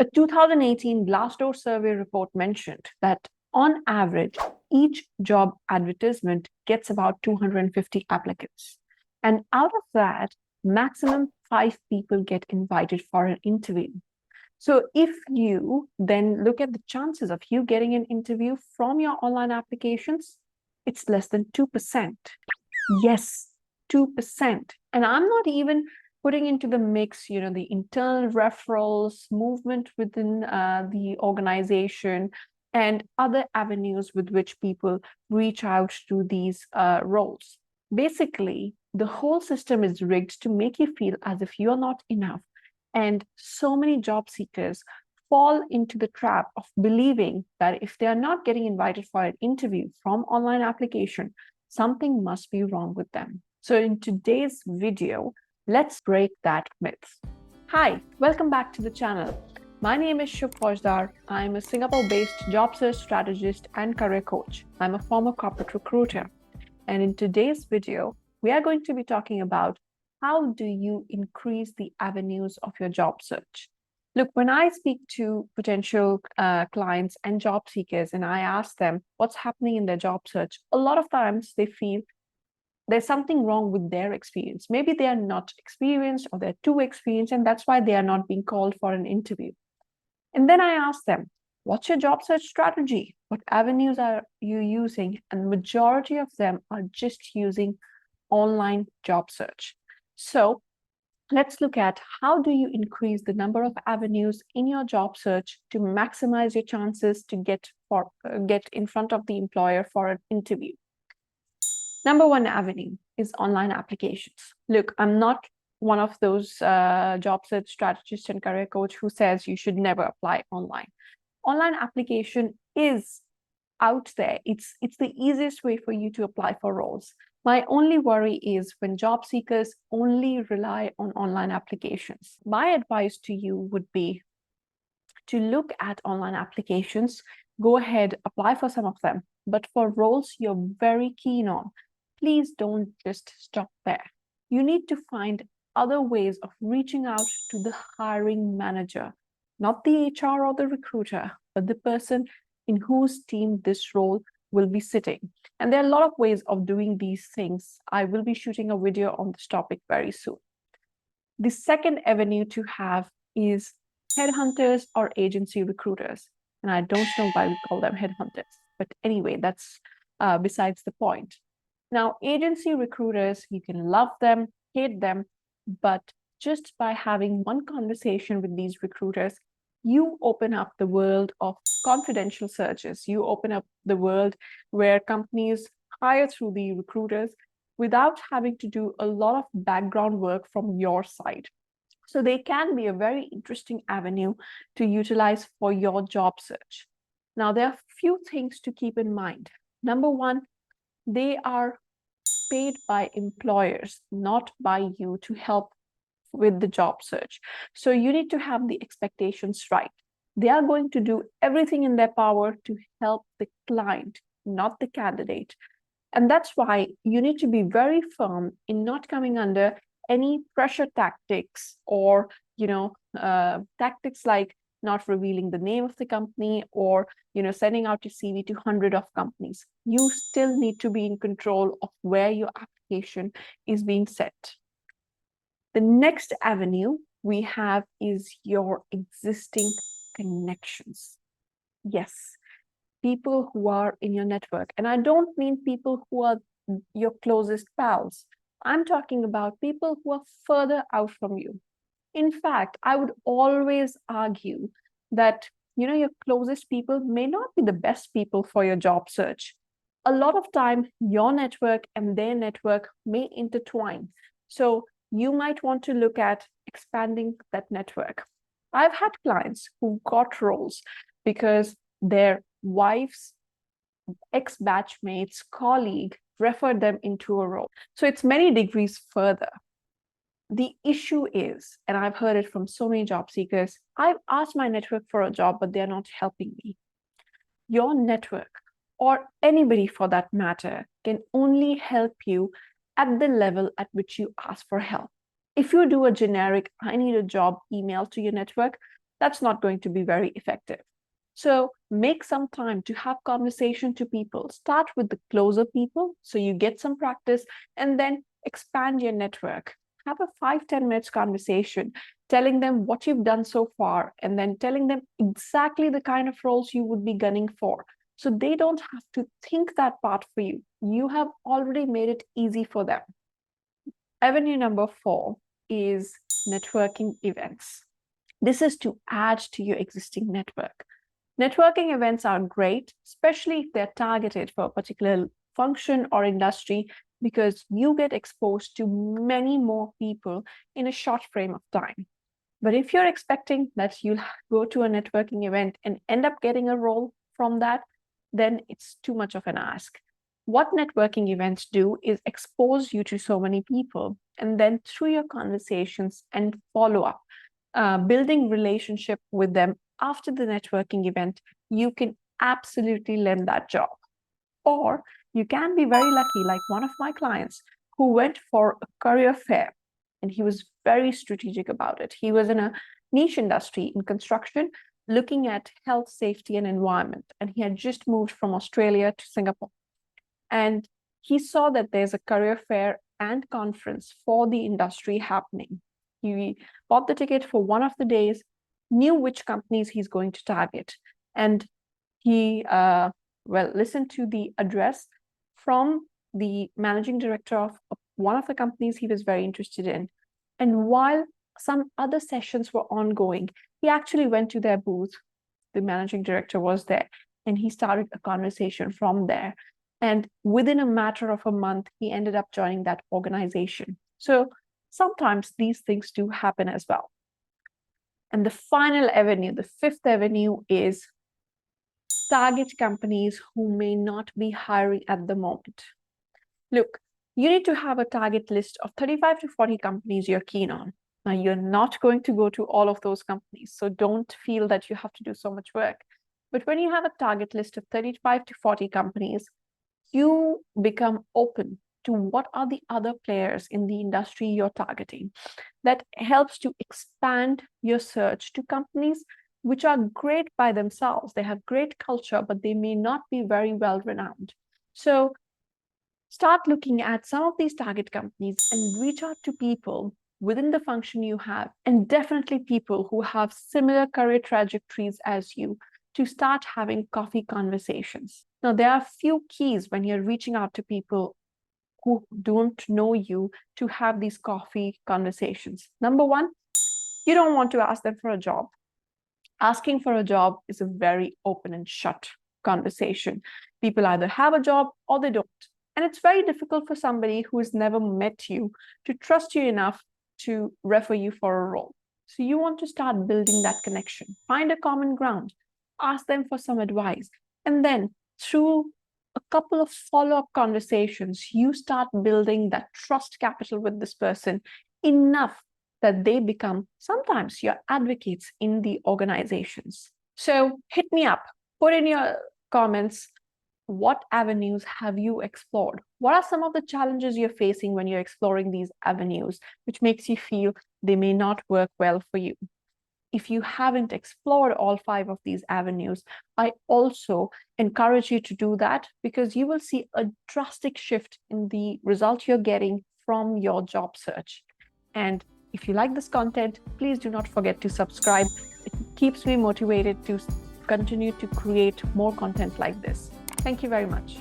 A 2018 Glassdoor survey report mentioned that on average, each job advertisement gets about 250 applicants. And out of that, maximum 5 people get invited for an interview. So if you then look at the chances of you getting an interview from your online applications, it's less than 2%. Yes, 2%. And I'm not even putting into the mix, the internal referrals, movement within the organization, and other avenues with which people reach out to these roles. Basically, the whole system is rigged to make you feel as if you're not enough. And so many job seekers fall into the trap of believing that if they are not getting invited for an interview from online application, something must be wrong with them. So in today's video, let's break that myth. Hi, welcome back to the channel. My name is Shubh Faujdar. I'm a Singapore-based job search strategist and career coach. I'm a former corporate recruiter. And in today's video, we are going to be talking about how do you increase the avenues of your job search. Look, when I speak to potential clients and job seekers and I ask them what's happening in their job search, a lot of times they feel there's something wrong with their experience. Maybe they are not experienced or they're too experienced, and that's why they are not being called for an interview. And then I ask them, what's your job search strategy? What avenues are you using? And the majority of them are just using online job search. So let's look at how do you increase the number of avenues in your job search to maximize your chances to get in front of the employer for an interview. Number one avenue is online applications. Look, I'm not one of those job search strategists and career coach who says you should never apply online. Online application is out there. It's the easiest way for you to apply for roles. My only worry is when job seekers only rely on online applications. My advice to you would be to look at online applications, go ahead, apply for some of them. But for roles you're very keen on, please don't just stop there. You need to find other ways of reaching out to the hiring manager, not the HR or the recruiter, but the person in whose team this role will be sitting. And there are a lot of ways of doing these things. I will be shooting a video on this topic very soon. The second avenue to have is headhunters or agency recruiters. And I don't know why we call them headhunters, but anyway, that's besides the point. Now, agency recruiters, you can love them, hate them, but just by having one conversation with these recruiters, you open up the world of confidential searches. You open up the world where companies hire through the recruiters without having to do a lot of background work from your side. So they can be a very interesting avenue to utilize for your job search. Now, there are a few things to keep in mind. Number one, they are paid by employers, not by you, to help with the job search. So you need to have the expectations right. They are going to do everything in their power to help the client, not the candidate. And that's why you need to be very firm in not coming under any pressure tactics or, tactics like not revealing the name of the company or, sending out your CV to hundreds of companies. You still need to be in control of where your application is being sent. The next avenue we have is your existing connections. Yes, people who are in your network. And I don't mean people who are your closest pals. I'm talking about people who are further out from you. In fact, I would always argue that, your closest people may not be the best people for your job search. A lot of time, your network and their network may intertwine. So you might want to look at expanding that network. I've had clients who got roles because their wife's ex-batchmate's colleague referred them into a role. So it's many degrees further. The issue is, and I've heard it from so many job seekers, I've asked my network for a job, but they're not helping me. Your network, or anybody for that matter, can only help you at the level at which you ask for help. If you do a generic, I need a job email to your network, That's not going to be very effective. So make some time to have conversation to people. Start with the closer people so you get some practice, and then expand your network. Have a 5-10 minutes conversation telling them what you've done so far, and then telling them exactly the kind of roles you would be gunning for. So they don't have to think that part for you. You have already made it easy for them. Avenue number 4 is networking events. This is to add to your existing network. Networking events are great, especially if they're targeted for a particular function or industry, because you get exposed to many more people in a short frame of time. But if you're expecting that you'll go to a networking event and end up getting a role from that, then it's too much of an ask. What networking events do is expose you to so many people, and then through your conversations and follow-up, building relationship with them after the networking event, you can absolutely land that job. Or you can be very lucky, like one of my clients who went for a career fair, and he was very strategic about it. He was in a niche industry in construction, looking at health, safety, and environment. And he had just moved from Australia to Singapore. And he saw that there's a career fair and conference for the industry happening. He bought the ticket for one of the days, knew which companies he's going to target. And he, listened to the address from the managing director of one of the companies he was very interested in. And while some other sessions were ongoing, he actually went to their booth. The managing director was there, and he started a conversation from there. And within a matter of a month, he ended up joining that organization. So sometimes these things do happen as well. And the final avenue, the 5th avenue, is target companies who may not be hiring at the moment. Look, you need to have a target list of 35 to 40 companies you're keen on. Now, you're not going to go to all of those companies, so don't feel that you have to do so much work. But when you have a target list of 35 to 40 companies, you become open to what are the other players in the industry you're targeting. That helps to expand your search to companies which are great by themselves. They have great culture, but they may not be very well renowned. So start looking at some of these target companies and reach out to people within the function you have, and definitely people who have similar career trajectories as you, to start having coffee conversations. Now, there are a few keys when you're reaching out to people who don't know you to have these coffee conversations. Number one, you don't want to ask them for a job. Asking for a job is a very open and shut conversation. People either have a job or they don't. And it's very difficult for somebody who has never met you to trust you enough to refer you for a role. So you want to start building that connection. Find a common ground. Ask them for some advice. And then through a couple of follow-up conversations, you start building that trust capital with this person enough that they become sometimes your advocates in the organizations. So hit me up, put in your comments, what avenues have you explored? What are some of the challenges you're facing when you're exploring these avenues, which makes you feel they may not work well for you? If you haven't explored all 5 of these avenues, I also encourage you to do that, because you will see a drastic shift in the result you're getting from your job search. And if you like this content, please do not forget to subscribe. It keeps me motivated to continue to create more content like this. Thank you very much.